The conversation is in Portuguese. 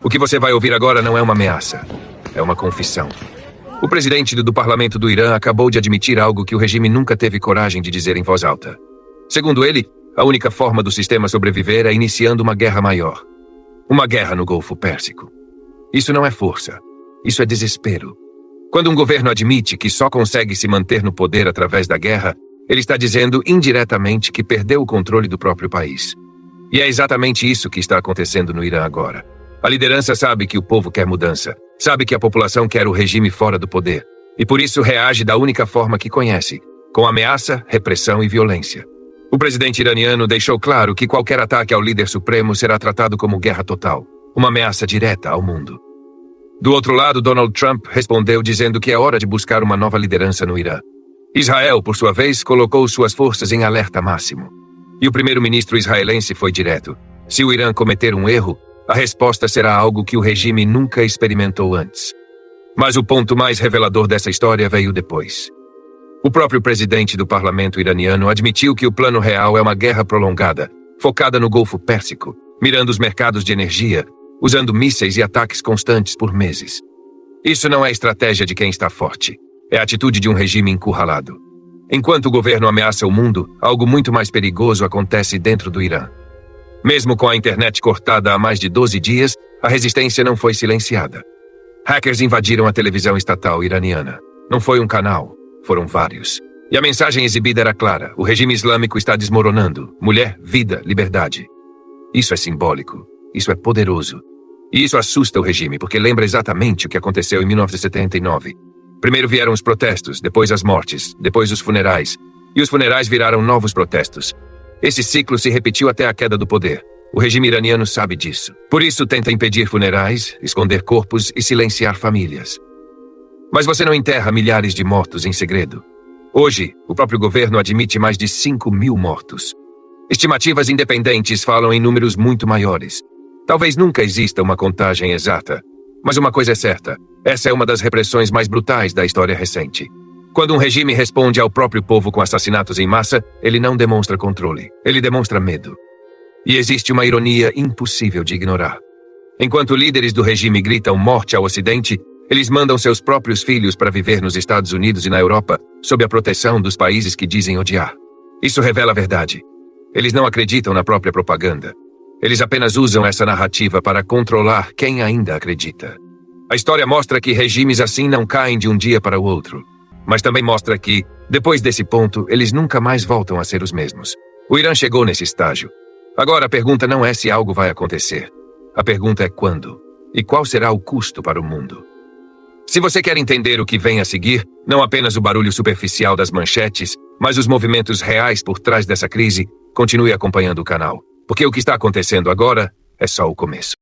O que você vai ouvir agora não é uma ameaça. É uma confissão. O presidente do parlamento do Irã acabou de admitir algo que o regime nunca teve coragem de dizer em voz alta. Segundo ele, a única forma do sistema sobreviver é iniciando uma guerra maior. Uma guerra no Golfo Pérsico. Isso não é força. Isso é desespero. Quando um governo admite que só consegue se manter no poder através da guerra, ele está dizendo indiretamente que perdeu o controle do próprio país. E é exatamente isso que está acontecendo no Irã agora. A liderança sabe que o povo quer mudança, sabe que a população quer o regime fora do poder, e por isso reage da única forma que conhece, com ameaça, repressão e violência. O presidente iraniano deixou claro que qualquer ataque ao líder supremo será tratado como guerra total, uma ameaça direta ao mundo. Do outro lado, Donald Trump respondeu dizendo que é hora de buscar uma nova liderança no Irã. Israel, por sua vez, colocou suas forças em alerta máximo. E o primeiro-ministro israelense foi direto. Se o Irã cometer um erro, a resposta será algo que o regime nunca experimentou antes. Mas o ponto mais revelador dessa história veio depois. O próprio presidente do parlamento iraniano admitiu que o plano real é uma guerra prolongada, focada no Golfo Pérsico, mirando os mercados de energia, usando mísseis e ataques constantes por meses. Isso não é estratégia de quem está forte. É a atitude de um regime encurralado. Enquanto o governo ameaça o mundo, algo muito mais perigoso acontece dentro do Irã. Mesmo com a internet cortada há mais de 12 dias, a resistência não foi silenciada. Hackers invadiram a televisão estatal iraniana. Não foi um canal, foram vários. E a mensagem exibida era clara: o regime islâmico está desmoronando. Mulher, vida, liberdade. Isso é simbólico. Isso é poderoso. E isso assusta o regime, porque lembra exatamente o que aconteceu em 1979. Primeiro vieram os protestos, depois as mortes, depois os funerais. E os funerais viraram novos protestos. Esse ciclo se repetiu até a queda do poder. O regime iraniano sabe disso. Por isso tenta impedir funerais, esconder corpos e silenciar famílias. Mas você não enterra milhares de mortos em segredo. Hoje, o próprio governo admite mais de 5.000 mortos. Estimativas independentes falam em números muito maiores. Talvez nunca exista uma contagem exata. Mas uma coisa é certa, essa é uma das repressões mais brutais da história recente. Quando um regime responde ao próprio povo com assassinatos em massa, ele não demonstra controle, ele demonstra medo. E existe uma ironia impossível de ignorar. Enquanto líderes do regime gritam morte ao Ocidente, eles mandam seus próprios filhos para viver nos Estados Unidos e na Europa, sob a proteção dos países que dizem odiar. Isso revela a verdade. Eles não acreditam na própria propaganda. Eles apenas usam essa narrativa para controlar quem ainda acredita. A história mostra que regimes assim não caem de um dia para o outro. Mas também mostra que, depois desse ponto, eles nunca mais voltam a ser os mesmos. O Irã chegou nesse estágio. Agora a pergunta não é se algo vai acontecer. A pergunta é quando. E qual será o custo para o mundo. Se você quer entender o que vem a seguir, não apenas o barulho superficial das manchetes, mas os movimentos reais por trás dessa crise, continue acompanhando o canal. Porque o que está acontecendo agora é só o começo.